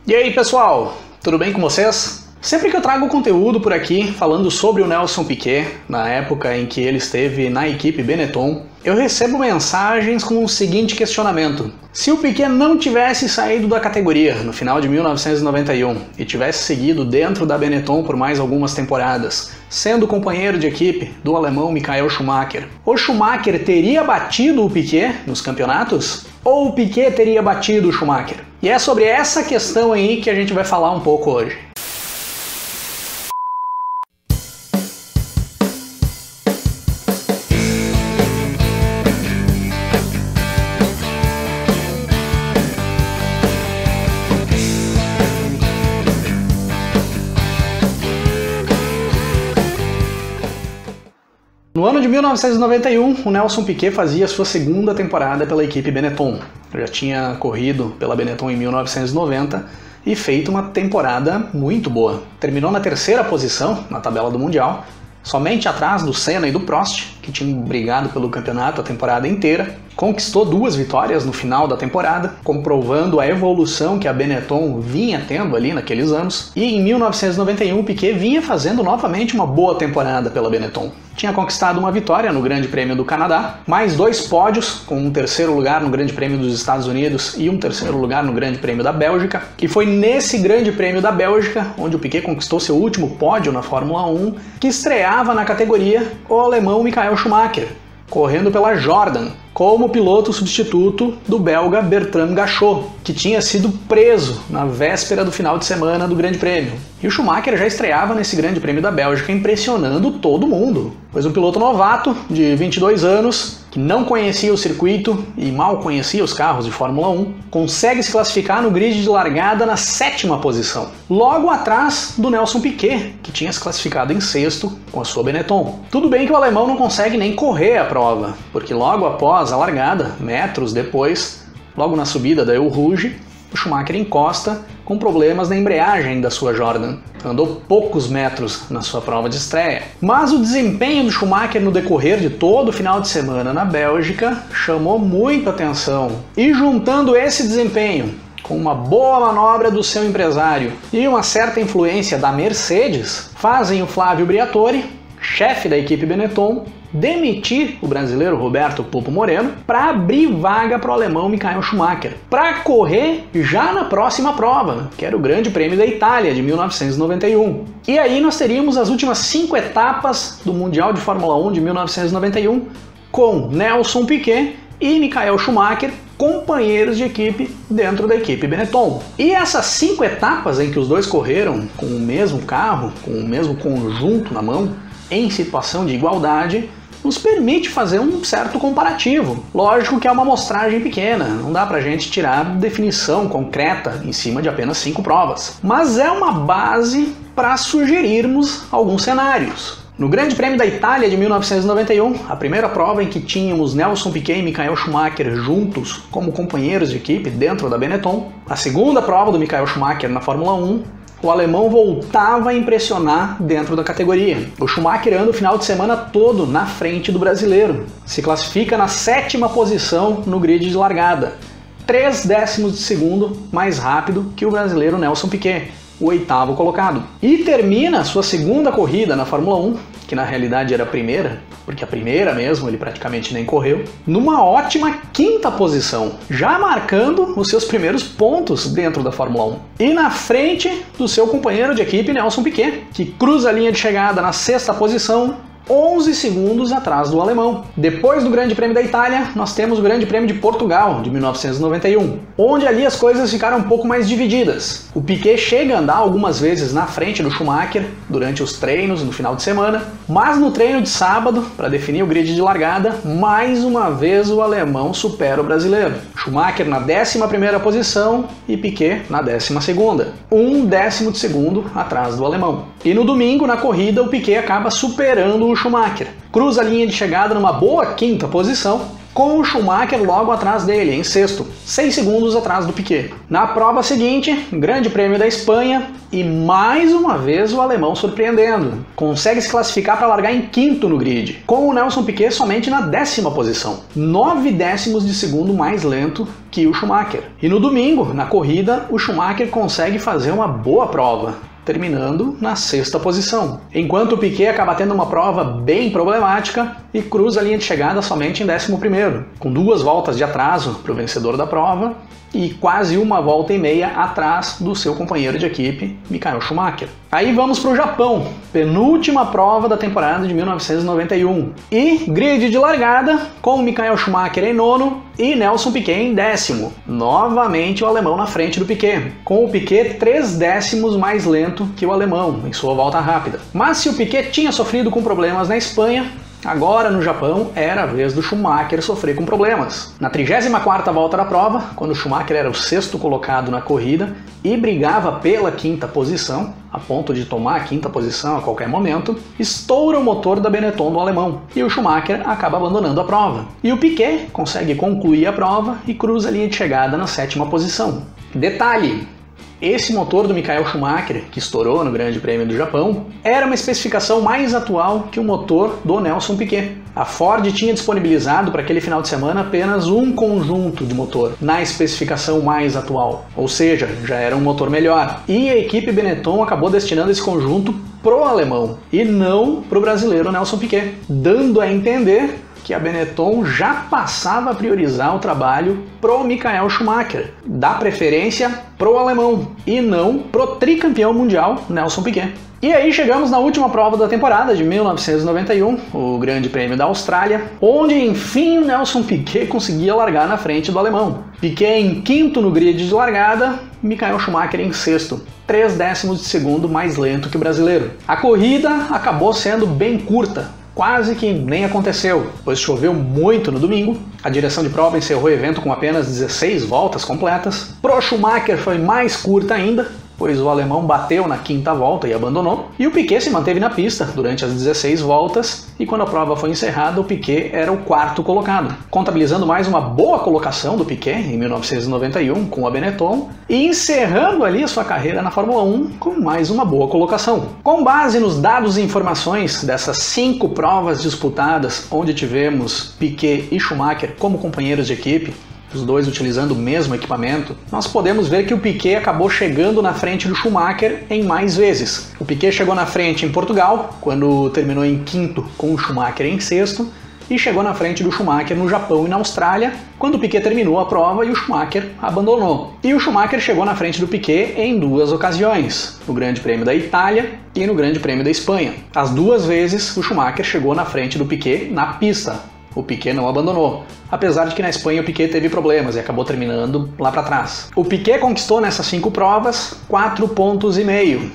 E aí pessoal, tudo bem com vocês? Sempre que eu trago conteúdo por aqui falando sobre o Nelson Piquet, na época em que ele esteve na equipe Benetton, eu recebo mensagens com o seguinte questionamento: se o Piquet não tivesse saído da categoria no final de 1991 e tivesse seguido dentro da Benetton por mais algumas temporadas, sendo companheiro de equipe do alemão Michael Schumacher, o Schumacher teria batido o Piquet nos campeonatos? Ou o Piquet teria batido o Schumacher? E é sobre essa questão aí que a gente vai falar um pouco hoje. No ano de 1991, o Nelson Piquet fazia sua segunda temporada pela equipe Benetton. Já tinha corrido pela Benetton em 1990 e feito uma temporada muito boa. Terminou na terceira posição na tabela do Mundial, somente atrás do Senna e do Prost, que tinham brigado pelo campeonato a temporada inteira. Conquistou 2 vitórias no final da temporada, comprovando a evolução que a Benetton vinha tendo ali naqueles anos. E em 1991 o Piquet vinha fazendo novamente uma boa temporada pela Benetton. Tinha conquistado uma vitória no Grande Prêmio do Canadá, mais 2 pódios, com um terceiro lugar no Grande Prêmio dos Estados Unidos e um terceiro lugar no Grande Prêmio da Bélgica. E foi nesse Grande Prêmio da Bélgica, onde o Piquet conquistou seu último pódio na Fórmula 1, que estreava na categoria o alemão Michael Schumacher, correndo pela Jordan, como piloto substituto do belga Bertrand Gachot, que tinha sido preso na véspera do final de semana do Grande Prêmio. E o Schumacher já estreava nesse Grande Prêmio da Bélgica impressionando todo mundo, pois um piloto novato de 22 anos, que não conhecia o circuito e mal conhecia os carros de Fórmula 1, consegue se classificar no grid de largada na 7ª posição, logo atrás do Nelson Piquet, que tinha se classificado em 6º com a sua Benetton. Tudo bem que o alemão não consegue nem correr a prova, porque logo após a largada, metros depois, logo na subida da Eau Rouge, o Schumacher encosta com problemas na embreagem da sua Jordan. Andou poucos metros na sua prova de estreia. Mas o desempenho do Schumacher no decorrer de todo o final de semana na Bélgica chamou muita atenção. E juntando esse desempenho com uma boa manobra do seu empresário e uma certa influência da Mercedes, fazem o Flávio Briatore, chefe da equipe Benetton, demitir o brasileiro Roberto Pupo Moreno para abrir vaga para o alemão Michael Schumacher, para correr já na próxima prova, que era o Grande Prêmio da Itália de 1991. E aí nós teríamos as últimas 5 etapas do Mundial de Fórmula 1 de 1991 com Nelson Piquet e Michael Schumacher companheiros de equipe dentro da equipe Benetton. E essas 5 etapas em que os dois correram com o mesmo carro, com o mesmo conjunto na mão, em situação de igualdade, nos permite fazer um certo comparativo. Lógico que é uma amostragem pequena, não dá pra gente tirar definição concreta em cima de apenas 5 provas. Mas é uma base para sugerirmos alguns cenários. No Grande Prêmio da Itália de 1991, a primeira prova em que tínhamos Nelson Piquet e Michael Schumacher juntos como companheiros de equipe dentro da Benetton, a segunda prova do Michael Schumacher na Fórmula 1, o alemão voltava a impressionar dentro da categoria. O Schumacher anda o final de semana todo na frente do brasileiro. Se classifica na 7ª posição no grid de largada, 3 décimos de segundo mais rápido que o brasileiro Nelson Piquet, o 8º colocado. E termina sua segunda corrida na Fórmula 1, que na realidade era a primeira, porque a primeira mesmo ele praticamente nem correu, numa ótima 5ª posição, já marcando os seus primeiros pontos dentro da Fórmula 1. E na frente do seu companheiro de equipe Nelson Piquet, que cruza a linha de chegada na 6ª posição, 11 segundos atrás do alemão. Depois do Grande Prêmio da Itália, nós temos o Grande Prêmio de Portugal, de 1991, onde ali as coisas ficaram um pouco mais divididas. O Piquet chega a andar algumas vezes na frente do Schumacher durante os treinos no final de semana, mas no treino de sábado, para definir o grid de largada, mais uma vez o alemão supera o brasileiro. Schumacher na 11ª posição e Piquet na 12ª, 1 décimo de segundo atrás do alemão. E no domingo, na corrida, o Piquet acaba superando o Schumacher. Cruza a linha de chegada numa boa 5ª posição com o Schumacher logo atrás dele, em sexto, 6 segundos atrás do Piquet. Na prova seguinte, Grande Prêmio da Espanha, e mais uma vez o alemão surpreendendo. Consegue se classificar para largar em quinto no grid, com o Nelson Piquet somente na 10ª posição, 9 décimos de segundo mais lento que o Schumacher. E no domingo, na corrida, o Schumacher consegue fazer uma boa prova, terminando na 6ª posição, enquanto o Piquet acaba tendo uma prova bem problemática e cruza a linha de chegada somente em 11º, com 2 voltas de atraso para o vencedor da prova e quase 1 volta e meia atrás do seu companheiro de equipe, Michael Schumacher. Aí vamos para o Japão, penúltima prova da temporada de 1991. E grid de largada, com Michael Schumacher em nono e Nelson Piquet em 10º. Novamente o alemão na frente do Piquet, com o Piquet 3 décimos mais lento que o alemão em sua volta rápida. Mas se o Piquet tinha sofrido com problemas na Espanha, agora no Japão era a vez do Schumacher sofrer com problemas. Na 34ª volta da prova, quando o Schumacher era o 6º colocado na corrida e brigava pela 5ª posição, a ponto de tomar a 5ª posição a qualquer momento, estoura o motor da Benetton do alemão e o Schumacher acaba abandonando a prova. E o Piquet consegue concluir a prova e cruza a linha de chegada na 7ª posição. Detalhe: esse motor do Michael Schumacher, que estourou no Grande Prêmio do Japão, era uma especificação mais atual que o motor do Nelson Piquet. A Ford tinha disponibilizado para aquele final de semana apenas um conjunto de motor, na especificação mais atual, ou seja, já era um motor melhor. E a equipe Benetton acabou destinando esse conjunto pro alemão, e não pro brasileiro Nelson Piquet, dando a entender que a Benetton já passava a priorizar o trabalho pro Michael Schumacher, dar preferência pro alemão e não pro tricampeão mundial Nelson Piquet. E aí chegamos na última prova da temporada de 1991, o Grande Prêmio da Austrália, onde enfim o Nelson Piquet conseguia largar na frente do alemão. Piquet em 5º no grid de largada, Michael Schumacher em 6º, 3 décimos de segundo mais lento que o brasileiro. A corrida acabou sendo bem curta, quase que nem aconteceu, pois choveu muito no domingo. A direção de prova encerrou o evento com apenas 16 voltas completas. Pro Schumacher foi mais curta ainda, pois o alemão bateu na 5ª volta e abandonou, e o Piquet se manteve na pista durante as 16 voltas, e quando a prova foi encerrada, o Piquet era o 4º colocado, contabilizando mais uma boa colocação do Piquet em 1991 com a Benetton, e encerrando ali sua carreira na Fórmula 1 com mais uma boa colocação. Com base nos dados e informações dessas 5 provas disputadas, onde tivemos Piquet e Schumacher como companheiros de equipe, os dois utilizando o mesmo equipamento, nós podemos ver que o Piquet acabou chegando na frente do Schumacher em mais vezes. O Piquet chegou na frente em Portugal, quando terminou em 5º com o Schumacher em 6º, e chegou na frente do Schumacher no Japão e na Austrália, quando o Piquet terminou a prova e o Schumacher abandonou. E o Schumacher chegou na frente do Piquet em 2 ocasiões, no Grande Prêmio da Itália e no Grande Prêmio da Espanha. As 2 vezes o Schumacher chegou na frente do Piquet na pista. O Piquet não abandonou, apesar de que na Espanha o Piquet teve problemas e acabou terminando lá para trás. O Piquet conquistou nessas 5 provas 4,5 pontos,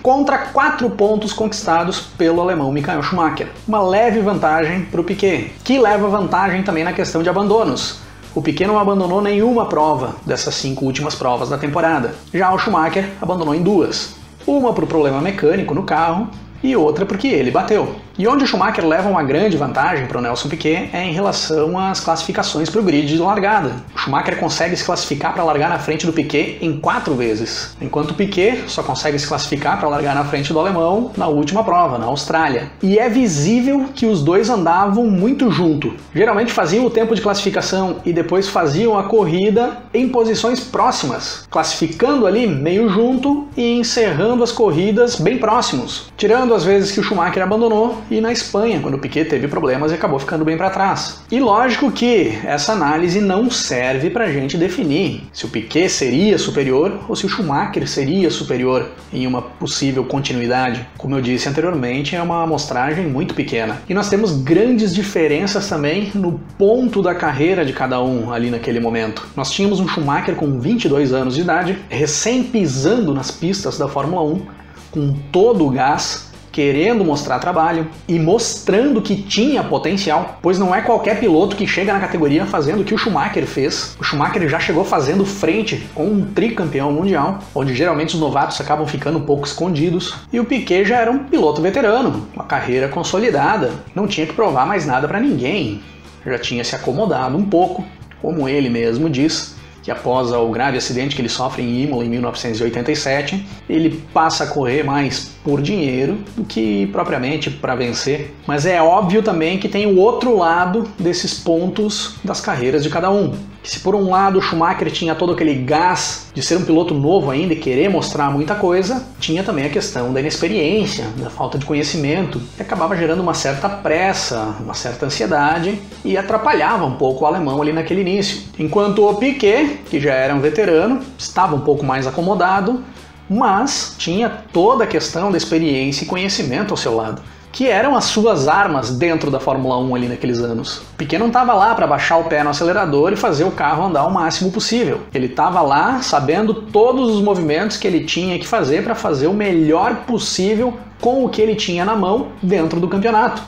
contra 4 pontos conquistados pelo alemão Michael Schumacher. Uma leve vantagem para o Piquet, que leva vantagem também na questão de abandonos. O Piquet não abandonou nenhuma prova dessas 5 últimas provas da temporada. Já o Schumacher abandonou em 2. Uma por problema mecânico no carro e outra porque ele bateu. E onde o Schumacher leva uma grande vantagem para o Nelson Piquet é em relação às classificações para o grid de largada. O Schumacher consegue se classificar para largar na frente do Piquet em 4 vezes, enquanto o Piquet só consegue se classificar para largar na frente do alemão na última prova, na Austrália. E é visível que os dois andavam muito junto. Geralmente faziam o tempo de classificação e depois faziam a corrida em posições próximas, classificando ali meio junto e encerrando as corridas bem próximos, tirando as vezes que o Schumacher abandonou e na Espanha, quando o Piquet teve problemas e acabou ficando bem para trás. E lógico que essa análise não serve para a gente definir se o Piquet seria superior ou se o Schumacher seria superior em uma possível continuidade. Como eu disse anteriormente, é uma amostragem muito pequena. E nós temos grandes diferenças também no ponto da carreira de cada um ali naquele momento. Nós tínhamos um Schumacher com 22 anos de idade, recém pisando nas pistas da Fórmula 1, com todo o gás, querendo mostrar trabalho e mostrando que tinha potencial, pois não é qualquer piloto que chega na categoria fazendo o que o Schumacher fez. O Schumacher já chegou fazendo frente com um tricampeão mundial, onde geralmente os novatos acabam ficando um pouco escondidos, e o Piquet já era um piloto veterano, uma carreira consolidada, não tinha que provar mais nada para ninguém. já tinha se acomodado um pouco, como ele mesmo diz, que após o grave acidente que ele sofre em Imola em 1987, ele passa a correr mais por dinheiro do que propriamente para vencer. Mas é óbvio também que tem o outro lado desses pontos das carreiras de cada um. Se por um lado o Schumacher tinha todo aquele gás de ser um piloto novo ainda e querer mostrar muita coisa, tinha também a questão da inexperiência, da falta de conhecimento, que acabava gerando uma certa pressa, uma certa ansiedade e atrapalhava um pouco o alemão ali naquele início. Enquanto o Piquet, que já era um veterano, estava um pouco mais acomodado, mas tinha toda a questão da experiência e conhecimento ao seu lado, que eram as suas armas dentro da Fórmula 1 ali naqueles anos. O Piquet não estava lá para baixar o pé no acelerador e fazer o carro andar o máximo possível. Ele estava lá sabendo todos os movimentos que ele tinha que fazer para fazer o melhor possível com o que ele tinha na mão dentro do campeonato.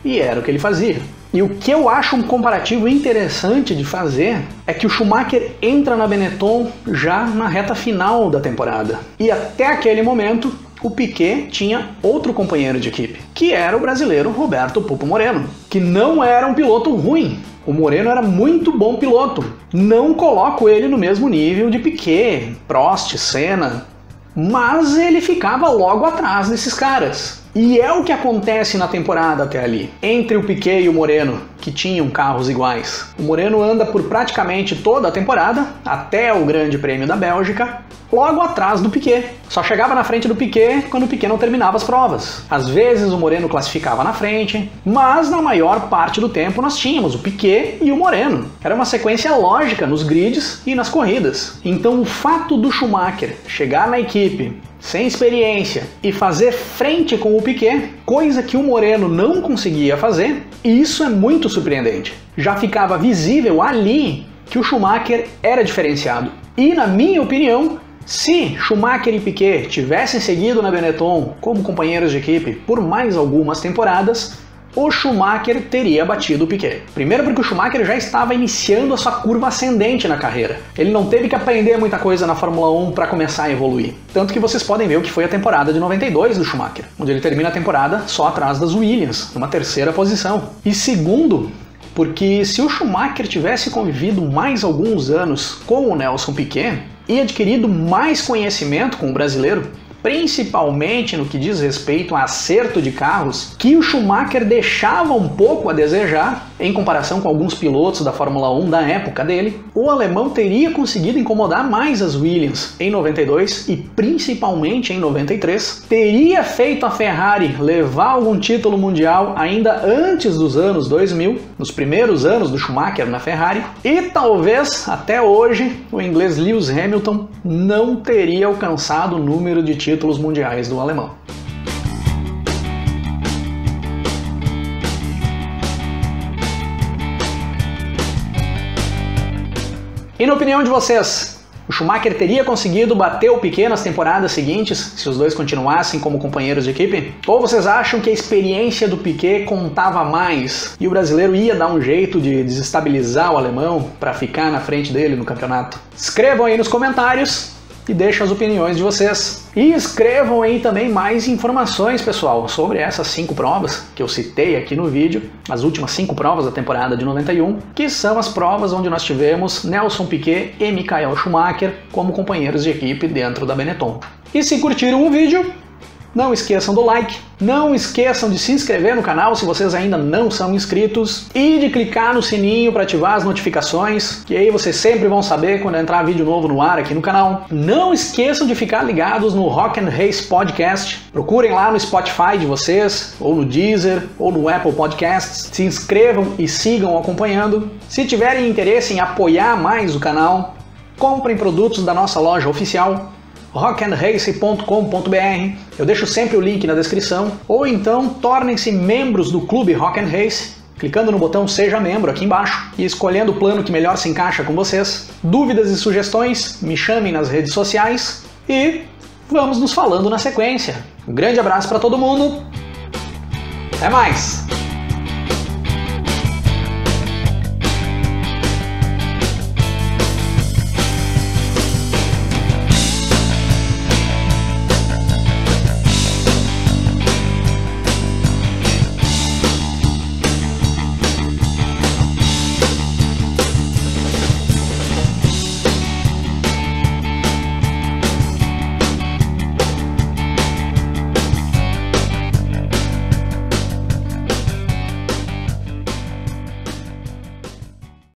E era o que ele fazia. E o que eu acho um comparativo interessante de fazer é que o Schumacher entra na Benetton já na reta final da temporada. E até aquele momento, o Piquet tinha outro companheiro de equipe, que era o brasileiro Roberto Pupo Moreno, que não era um piloto ruim. O Moreno era muito bom piloto. Não coloco ele no mesmo nível de Piquet, Prost, Senna, mas ele ficava logo atrás desses caras. E é o que acontece na temporada até ali, entre o Piquet e o Moreno, que tinham carros iguais. O Moreno anda por praticamente toda a temporada, até o Grande Prêmio da Bélgica, logo atrás do Piquet. Só chegava na frente do Piquet quando o Piquet não terminava as provas. Às vezes o Moreno classificava na frente, mas na maior parte do tempo nós tínhamos o Piquet e o Moreno. Era uma sequência lógica nos grids e nas corridas. Então o fato do Schumacher chegar na equipe sem experiência e fazer frente com o Piquet, coisa que o Moreno não conseguia fazer, isso é muito surpreendente. Já ficava visível ali que o Schumacher era diferenciado. E na minha opinião, se Schumacher e Piquet tivessem seguido na Benetton como companheiros de equipe por mais algumas temporadas, o Schumacher teria batido o Piquet. Primeiro porque o Schumacher já estava iniciando a sua curva ascendente na carreira. Ele não teve que aprender muita coisa na Fórmula 1 para começar a evoluir. Tanto que vocês podem ver o que foi a temporada de 92 do Schumacher, onde ele termina a temporada só atrás das Williams, numa terceira posição. E segundo, porque se o Schumacher tivesse convivido mais alguns anos com o Nelson Piquet e adquirido mais conhecimento com o brasileiro, principalmente no que diz respeito a acerto de carros, que o Schumacher deixava um pouco a desejar em comparação com alguns pilotos da Fórmula 1 da época dele, o alemão teria conseguido incomodar mais as Williams em 92 e principalmente em 93, teria feito a Ferrari levar algum título mundial ainda antes dos anos 2000, nos primeiros anos do Schumacher na Ferrari, e talvez até hoje o inglês Lewis Hamilton não teria alcançado o número de títulos mundiais do alemão. E na opinião de vocês, o Schumacher teria conseguido bater o Piquet nas temporadas seguintes se os dois continuassem como companheiros de equipe? Ou vocês acham que a experiência do Piquet contava mais e o brasileiro ia dar um jeito de desestabilizar o alemão para ficar na frente dele no campeonato? Escrevam aí nos comentários e deixem as opiniões de vocês. E escrevam aí também mais informações, pessoal, sobre essas 5 provas que eu citei aqui no vídeo, as últimas 5 provas da temporada de 91, que são as provas onde nós tivemos Nelson Piquet e Michael Schumacher como companheiros de equipe dentro da Benetton. E se curtiram o vídeo, não esqueçam do like, não esqueçam de se inscrever no canal se vocês ainda não são inscritos e de clicar no sininho para ativar as notificações, que aí vocês sempre vão saber quando entrar vídeo novo no ar aqui no canal. Não esqueçam de ficar ligados no Rock and Race Podcast, procurem lá no Spotify de vocês, ou no Deezer, ou no Apple Podcasts, se inscrevam e sigam acompanhando. Se tiverem interesse em apoiar mais o canal, comprem produtos da nossa loja oficial, rockandrace.com.br. Eu deixo sempre o link na descrição, ou então tornem-se membros do Clube Rock and Race, clicando no botão Seja Membro aqui embaixo e escolhendo o plano que melhor se encaixa com vocês. Dúvidas e sugestões, me chamem nas redes sociais e vamos nos falando na sequência. Um grande abraço para todo mundo, até mais!